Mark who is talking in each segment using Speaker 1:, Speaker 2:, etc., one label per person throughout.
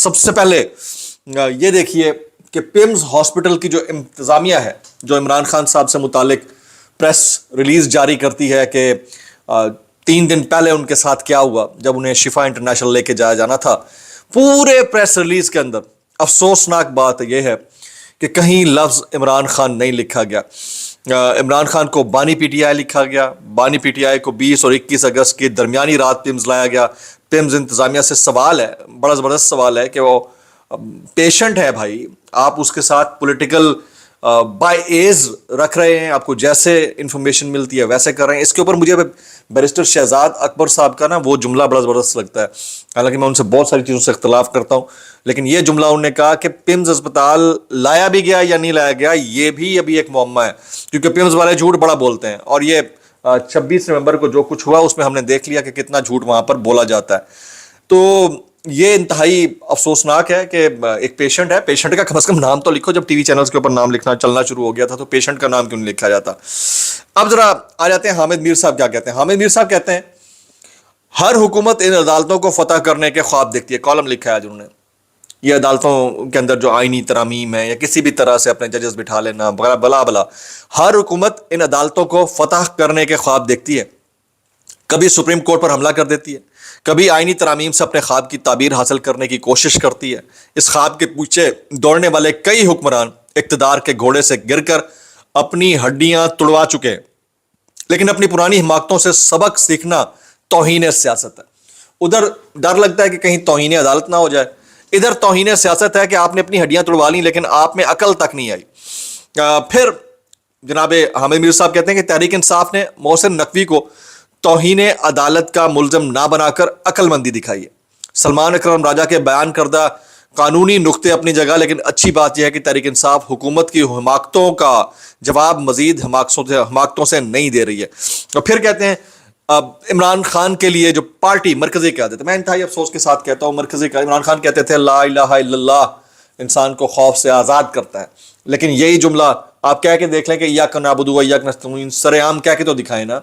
Speaker 1: سب سے پہلے یہ دیکھیے کہ پیمز ہاسپٹل کی جو انتظامیہ ہے جو عمران خان صاحب سے متعلق پریس ریلیز جاری کرتی ہے کہ 3 دن پہلے ان کے ساتھ کیا ہوا جب انہیں شفا انٹرنیشنل لے کے جایا جانا تھا، پورے پریس ریلیز کے اندر افسوسناک بات یہ ہے کہ کہیں لفظ عمران خان نہیں لکھا گیا۔ عمران خان کو بانی پی ٹی آئی لکھا گیا، بانی پی ٹی آئی کو 20 اور 21 اگست کی درمیانی رات پیمز لایا گیا۔ پیمز انتظامیہ سے سوال ہے، بڑا زبردست سوال ہے کہ وہ پیشنٹ ہے بھائی، آپ اس کے ساتھ پولیٹیکل بائی ایز رکھ رہے ہیں، آپ کو جیسے انفارمیشن ملتی ہے ویسے کر رہے ہیں۔ اس کے اوپر مجھے بیرسٹر شہزاد اکبر صاحب کا نا وہ جملہ بڑا زبردست لگتا ہے، حالانکہ میں ان سے بہت ساری چیزوں سے اختلاف کرتا ہوں، لیکن یہ جملہ انہوں نے کہا کہ پیمز اسپتال لایا بھی گیا یا نہیں لایا گیا یہ بھی ابھی ایک معمہ ہے، کیونکہ پیمز والے جھوٹ بڑا بولتے ہیں، اور یہ 26 نومبر کو جو کچھ ہوا اس میں ہم نے دیکھ لیا کہ کتنا جھوٹ وہاں پر بولا جاتا ہے۔ تو یہ انتہائی افسوسناک ہے کہ ایک پیشنٹ ہے، پیشنٹ کا کم از کم نام تو لکھو، جب ٹی وی چینلز کے اوپر نام لکھنا چلنا شروع ہو گیا تھا تو پیشنٹ کا نام کیوں نہیں لکھا جاتا۔ اب ذرا آ جاتے ہیں حامد میر صاحب کیا کہتے ہیں۔ حامد میر صاحب کہتے ہیں ہر حکومت ان عدالتوں کو فتح کرنے کے خواب دیکھتی ہے، کالم لکھا ہے جنہوں نے، یہ عدالتوں کے اندر جو آئینی ترامیم ہے یا کسی بھی طرح سے اپنے ججز بٹھا لینا بلا ہر حکومت ان عدالتوں کو فتح کرنے کے خواب دیکھتی ہے، کبھی سپریم کورٹ پر حملہ کر دیتی ہے، کبھی آئینی ترامیم سے اپنے خواب کی تعبیر حاصل کرنے کی کوشش کرتی ہے۔ اس خواب کے پیچھے دوڑنے والے کئی حکمران اقتدار کے گھوڑے سے گر کر اپنی ہڈیاں توڑوا چکے ہیں، لیکن اپنی پرانی حماقتوں سے سبق سیکھنا توہین سیاست ہے۔ ادھر ڈر لگتا ہے کہ کہیں توہین عدالت نہ ہو جائے، ادھر توہین سیاست ہے کہ آپ نے اپنی ہڈیاں توڑوا لیں لیکن آپ میں عقل تک نہیں آئی۔ پھر جناب حامد میر صاحب کہتے ہیں کہ تحریک انصاف نے محسن نقوی کو توہین عدالت کا ملزم نہ بنا کر عقل مندی دکھائی ہے۔ سلمان اکرم راجہ کے بیان کردہ قانونی نقطے اپنی جگہ، لیکن اچھی بات یہ ہے کہ تحریک انصاف حکومت کی حماقتوں کا جواب مزید حماقتوں سے نہیں دے رہی ہے۔ اور پھر کہتے ہیں عمران خان کے لیے جو پارٹی مرکزی قیادت ہے، میں انتہائی افسوس کے ساتھ کہتا ہوں مرکزی قیادت، عمران خان کہتے تھے لا الہ الا اللہ انسان کو خوف سے آزاد کرتا ہے، لیکن یہی جملہ آپ کہہ کے دیکھ لیں کہ ایاک نعبد و ایاک نستعین، سر عام کہہ کے تو دکھائیں نا،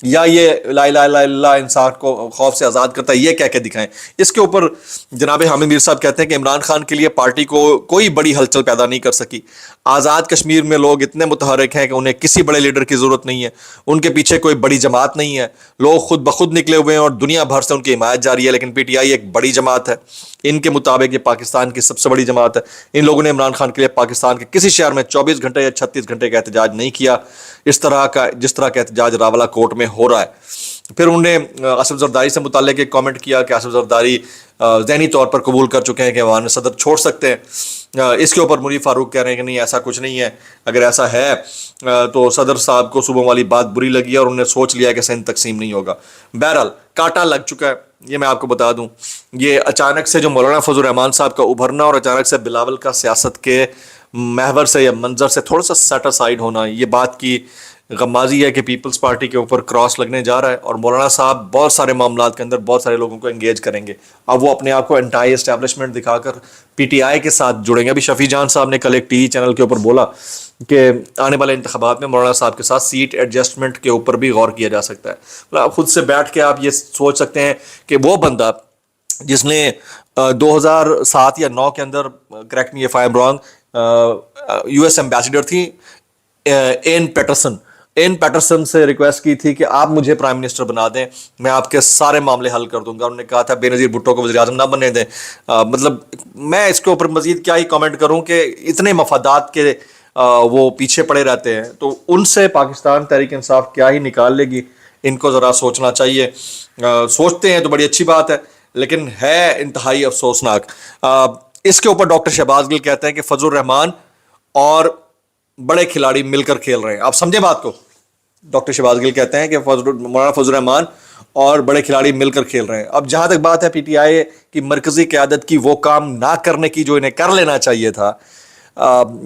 Speaker 1: یا یہ لا الہ الا اللہ انسان کو خوف سے آزاد کرتا ہے یہ کہہ کے دکھائیں۔ اس کے اوپر جناب حامد میر صاحب کہتے ہیں کہ عمران خان کے لیے پارٹی کو کوئی بڑی ہلچل پیدا نہیں کر سکی۔ آزاد کشمیر میں لوگ اتنے متحرک ہیں کہ انہیں کسی بڑے لیڈر کی ضرورت نہیں ہے، ان کے پیچھے کوئی بڑی جماعت نہیں ہے، لوگ خود بخود نکلے ہوئے ہیں اور دنیا بھر سے ان کی حمایت جاری ہے، لیکن پی ٹی آئی ایک بڑی جماعت ہے، ان کے مطابق یہ پاکستان کی سب سے بڑی جماعت ہے۔ ان لوگوں نے عمران خان کے لیے پاکستان کے کسی شہر میں 24 گھنٹے یا 36 گھنٹے کا احتجاج نہیں کیا، جس طرح کا احتجاج راولہ کورٹ میں ہو رہا ہے۔ پھر انہوں نے اسد زرداری سے متعلق ایک کامنٹ کیا کہ اسد زرداری ذہنی طور پر قبول کر چکے ہیں کہ ایوان صدر چھوڑ سکتے ہیں۔ اس کے اوپر منیر فاروق کہہ رہے ہیں کہ نہیں ایسا کچھ نہیں ہے، اگر ایسا ہے تو صدر صاحب کو صوبوں والی بات بری لگی ہے اور انہوں نے سوچ لیا کہ سندھ تقسیم نہیں ہوگا۔ بہرحال کاٹا لگ چکا ہے، یہ میں آپ کو بتا دوں۔ یہ اچانک سے جو مولانا فضل الرحمان صاحب کا ابھرنا اور اچانک سے بلاول کا سیاست کے محور سے یا منظر سے تھوڑا سا سیٹ اسائڈ ہونا، یہ بات کی غمازی ہے کہ پیپلز پارٹی کے اوپر کراس لگنے جا رہا ہے، اور مولانا صاحب بہت سارے معاملات کے اندر بہت سارے لوگوں کو انگیج کریں گے۔ اب وہ اپنے آپ کو انٹائی اسٹیبلشمنٹ دکھا کر پی ٹی آئی کے ساتھ جڑیں گے۔ ابھی شفیع جان صاحب نے کل ایک ٹی وی چینل کے اوپر بولا کہ آنے والے انتخابات میں مولانا صاحب کے ساتھ سیٹ ایڈجسٹمنٹ کے اوپر بھی غور کیا جا سکتا ہے۔ مطلب خود سے بیٹھ کے آپ یہ سوچ سکتے ہیں کہ وہ بندہ جس نے 2007 یا 9 کے اندر، correct me if I am wrong, U S ambassador تھی این پیٹرسن سے ریکویسٹ کی تھی کہ آپ مجھے پرائم منسٹر بنا دیں، میں آپ کے سارے معاملے حل کر دوں گا۔ انہوں نے کہا تھا بے نظیر بھٹو کو وزیر اعظم نہ بننے دیں۔ مطلب میں اس کے اوپر مزید کیا ہی کامنٹ کروں کہ اتنے مفادات کے وہ پیچھے پڑے رہتے ہیں، تو ان سے پاکستان تحریک انصاف کیا ہی نکال لے گی، ان کو ذرا سوچنا چاہیے۔ سوچتے ہیں تو بڑی اچھی بات ہے، لیکن ہے انتہائی افسوسناک۔ اس کے اوپر ڈاکٹر شہباز گل کہتے ہیں کہ فضل الرحمان اور بڑے کھلاڑی مل کر کھیل رہے ہیں۔ آپ سمجھیں بات کو، ڈاکٹر شہباز گل کہتے ہیں کہ مولانا فضل الرحمان اور بڑے کھلاڑی مل کر کھیل رہے ہیں۔ اب جہاں تک بات ہے پی ٹی آئی کی مرکزی قیادت کی وہ کام نہ کرنے کی جو انہیں کر لینا چاہیے تھا،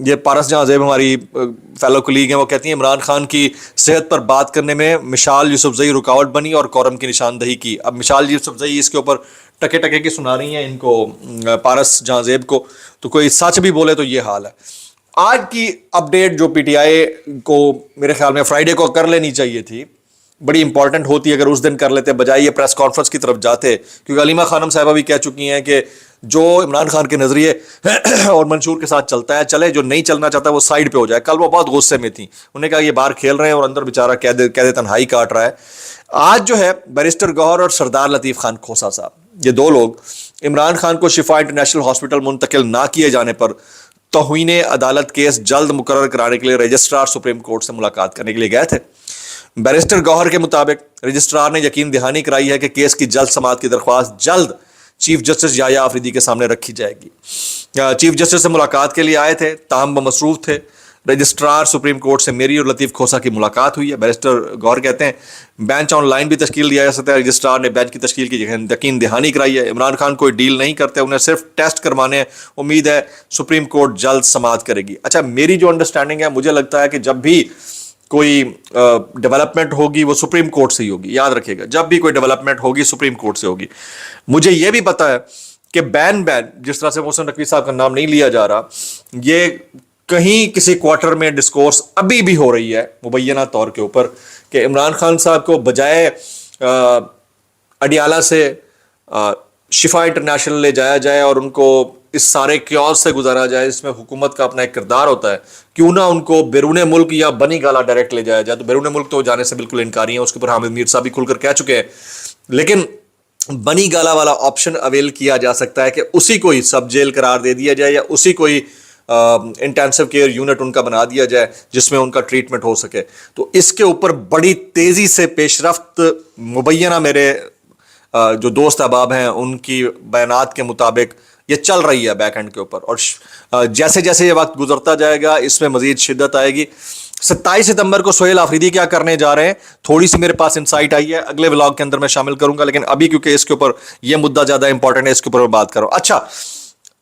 Speaker 1: یہ پارس جہاں زیب ہماری فیلو کلیگ ہیں، وہ کہتی ہیں عمران خان کی صحت پر بات کرنے میں مشال یوسفزئی رکاوٹ بنی اور کورم کی نشاندہی کی۔ اب مشال یوسفزئی اس کے اوپر ٹکے ٹکے کی سنا رہی ہیں ان کو، پارس جہاں زیب کو، تو کوئی سچ بھی بولے تو یہ حال ہے۔ آج کی اپڈیٹ جو پی ٹی آئی کو میرے خیال میں فرائیڈے کو کر لینی چاہیے تھی، بڑی امپورٹنٹ ہوتی اگر اس دن کر لیتے بجائے یہ پریس کانفرنس کی طرف جاتے، کیونکہ علیمہ خانم صاحبہ بھی کہہ چکی ہیں کہ جو عمران خان کے نظریے اور منشور کے ساتھ چلتا ہے چلے, جو نہیں چلنا چاہتا وہ سائڈ پہ ہو جائے. کل وہ بہت غصے میں تھیں, انہوں نے کہا یہ باہر کھیل رہے ہیں اور اندر بیچارہ قید تنہائی کاٹ رہا ہے. آج جو ہے بیرسٹر گوہر اور سردار لطیف خان کھوسا صاحب, یہ دو لوگ عمران خان کو شفا انٹرنیشنل ہاسپٹل منتقل نہ کیے جانے پر توہین عدالت کیس جلد مقرر کرانے کے لیے رجسٹرار سپریم کورٹ سے ملاقات کرنے کے لیے گئے تھے. بیرسٹر گوہر کے مطابق رجسٹرار نے یقین دہانی کرائی ہے کہ کیس کی جلد سماعت کی درخواست جلد چیف جسٹس یحییٰ آفریدی کے سامنے رکھی جائے گی. چیف جسٹس سے ملاقات کے لیے آئے تھے, تاہم وہ مصروف تھے. رجسٹرار سپریم کورٹ سے میری اور لطیف کھوسا کی ملاقات ہوئی ہے. بیرسٹر گوہر کہتے ہیں بینچ آن لائن بھی تشکیل دیا جا سکتا ہے. رجسٹرار نے بینچ کی تشکیل کی یقین دہانی کرائی ہے. عمران خان کوئی ڈیل نہیں کرتے, انہیں صرف ٹیسٹ کروانے ہیں. امید ہے سپریم کورٹ جلد سماعت کرے گی. اچھا, میری جو انڈرسٹینڈنگ ہے, مجھے لگتا ہے کہ جب بھی کوئی ڈیولپمنٹ ہوگی وہ سپریم کورٹ سے ہی ہوگی. یاد رکھیے گا, جب بھی کوئی ڈیولپمنٹ ہوگی سپریم کورٹ سے ہوگی. مجھے یہ بھی پتا ہے کہ بین جس طرح سے محسن نقوی صاحب کا نام نہیں لیا جا رہا, یہ کہیں کسی کوارٹر میں ڈسکورس ابھی بھی ہو رہی ہے مبینہ طور کے اوپر کہ عمران خان صاحب کو بجائے اڈیالہ سے شفا انٹرنیشنل لے جایا جائے اور ان کو اس سارے کیوس سے گزارا جائے, اس میں حکومت کا اپنا ایک کردار ہوتا ہے. کیوں نہ ان کو بیرون ملک یا بنی گالا ڈائریکٹ لے جایا جائے. تو بیرون ملک تو جانے سے بالکل انکاری ہیں, اس کے اوپر حامد میر صاحب بھی کھل کر کہہ چکے ہیں. لیکن بنی گالا والا آپشن اویل کیا جا سکتا ہے کہ اسی کو ہی سب جیل قرار دے دیا جائے یا اسی کو ہی انٹینسو کیئر یونٹ ان کا بنا دیا جائے جس میں ان کا ٹریٹمنٹ ہو سکے. تو اس کے اوپر بڑی تیزی سے پیش رفت مبینہ میرے جو دوست احباب ہیں ان کی بیانات کے مطابق یہ چل رہی ہے بیک اینڈ کے اوپر, اور جیسے جیسے یہ وقت گزرتا جائے گا اس میں مزید شدت آئے گی. 27 ستمبر کو سہیل آفریدی کیا کرنے جا رہے ہیں, تھوڑی سی میرے پاس انسائٹ آئی ہے, اگلے ولاگ کے اندر میں شامل کروں گا. لیکن ابھی کیونکہ اس کے اوپر یہ مدعا زیادہ امپورٹنٹ ہے, اس کے اوپر میں بات کروں. اچھا,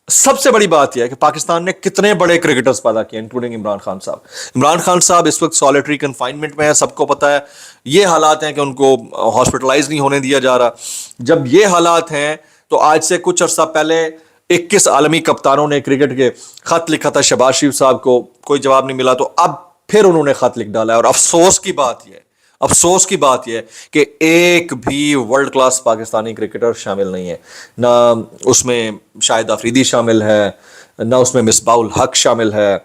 Speaker 1: سب سے بڑی بات یہ ہے کہ پاکستان نے کتنے بڑے کرکٹرز پیدا کیے انکلوڈنگ عمران خان صاحب. عمران خان صاحب اس وقت سالیٹری کنفائنمنٹ میں ہے, سب کو پتا ہے. یہ حالات ہیں کہ ان کو ہاسپٹلائز نہیں ہونے دیا جا رہا. جب یہ حالات ہیں تو آج سے کچھ عرصہ پہلے 21 عالمی کپتانوں نے کرکٹ کے خط لکھا تھا شہباز شریف صاحب کو, کوئی جواب نہیں ملا. تو اب پھر انہوں نے خط لکھ ڈالا ہے, اور افسوس کی بات یہ ہے کہ ایک بھی ورلڈ کلاس پاکستانی کرکٹر شامل نہیں ہے. نہ اس میں شاہد آفریدی شامل ہے, نہ اس میں مصباح الحق شامل ہے,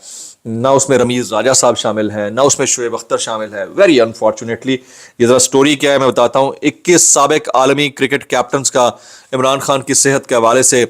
Speaker 1: نہ اس میں رمیز راجہ صاحب شامل ہیں, نہ اس میں شعیب اختر شامل ہے. Very unfortunately. یہ ذرا سٹوری کیا ہے میں بتاتا ہوں. 21 سابق عالمی کرکٹ کیپٹنز کا عمران خان کی صحت کے حوالے سے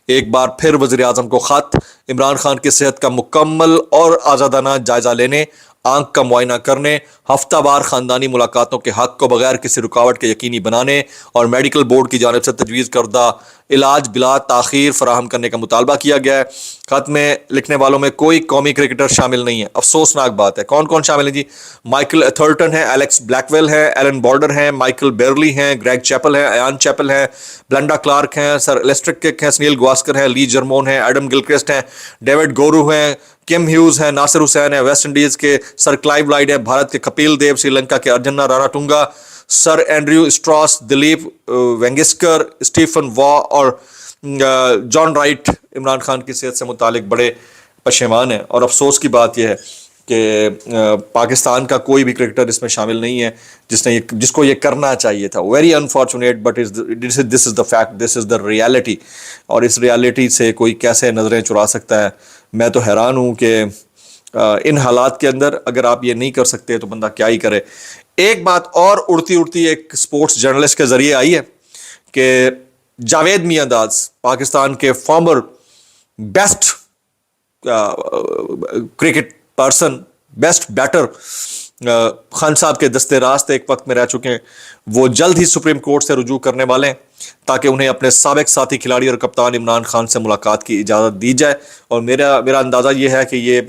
Speaker 1: ایک بار پھر وزیر اعظم کو خط. عمران خان کی صحت کا مکمل اور آزادانہ جائزہ لینے, آنکھ کا معائنہ کرنے, ہفتہ وار خاندانی ملاقاتوں کے حق کو بغیر کسی رکاوٹ کے یقینی بنانے اور میڈیکل بورڈ کی جانب سے تجویز کردہ علاج بلا تاخیر فراہم کرنے کا مطالبہ کیا گیا ہے. خط میں لکھنے والوں میں کوئی قومی کرکٹر شامل نہیں ہے. افسوسناک بات ہے. کون کون شامل ہیں جی؟ مائیکل ایتھرٹن ہے, ایلیکس بلیک ویل ہے, ایلن بارڈر ہیں, مائیکل بیرلی ہیں, گریگ چیپل ہیں, ایان چیپل ہیں, بلنڈا کلارک ہیں, سر الیسٹرک کک ہیں, سنیل گواسکر ہیں, لی جرمون ہیں, ایڈم گلکرسٹ ہیں, ڈیوڈ گورو ہیں, کیم ہیوز ہیں, ناصر حسین ہیں, ویسٹ انڈیز کے سر کلائیو لائڈ ہیں, بھارت کے کپیل دیو, سری لنکا کے ارجنا رانا ٹنگا, سر اینڈریو اسٹراس, دلیپ وینگسکر, اسٹیفن وا اور جان رائٹ عمران خان کی صحت سے متعلق بڑے پشیمان ہیں. اور افسوس کی بات یہ ہے کہ پاکستان کا کوئی بھی کرکٹر اس میں شامل نہیں ہے جس کو یہ کرنا چاہیے تھا. Very unfortunate, but this is the fact, this is the reality. اور اس ریالٹی سے کوئی کیسے نظریں چرا سکتا ہے. میں تو حیران ہوں کہ ان حالات کے اندر اگر آپ یہ نہیں کر سکتے تو بندہ کیا ہی کرے. ایک بات اور اڑتی ایک سپورٹس جرنلسٹ کے ذریعے آئی ہے کہ جاوید میانداز, پاکستان کے former best cricket person, best batter, Khan صاحب کے دستے راست ایک وقت میں رہ چکے ہیں, وہ جلد ہی سپریم کورٹ سے رجوع کرنے والے ہیں تاکہ انہیں اپنے سابق ساتھی کھلاڑی اور کپتان عمران خان سے ملاقات کی اجازت دی جائے. اور میرا اندازہ یہ ہے کہ یہ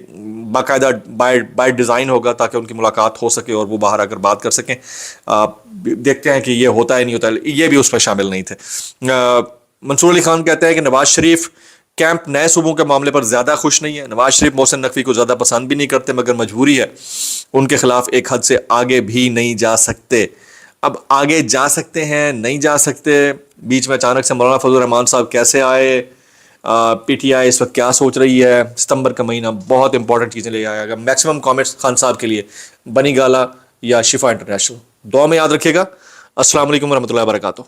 Speaker 1: باقاعدہ بائی ڈیزائن ہوگا تاکہ ان کی ملاقات ہو سکے اور وہ باہر آ کر بات کر سکیں. دیکھتے ہیں کہ یہ ہوتا ہے نہیں ہوتا ہے. یہ بھی اس میں شامل نہیں تھے. منصور علی خان کہتے ہیں کہ نواز شریف کیمپ نئے صوبوں کے معاملے پر زیادہ خوش نہیں ہے. نواز شریف محسن نقوی کو زیادہ پسند بھی نہیں کرتے مگر مجبوری ہے, ان کے خلاف ایک حد سے آگے بھی نہیں جا سکتے. اب آگے جا سکتے ہیں نہیں جا سکتے, بیچ میں اچانک سے مولانا فضل الرحمان صاحب کیسے آئے, پی ٹی آئی اس وقت کیا سوچ رہی ہے. ستمبر کا مہینہ بہت امپورٹنٹ چیزیں لے آئے گا. میکسیمم کامنٹس خان صاحب کے لیے بنی گالا یا شفا انٹرنیشنل. دعا میں یاد رکھیے گا. السلام علیکم ورحمۃ اللہ وبرکاتہ.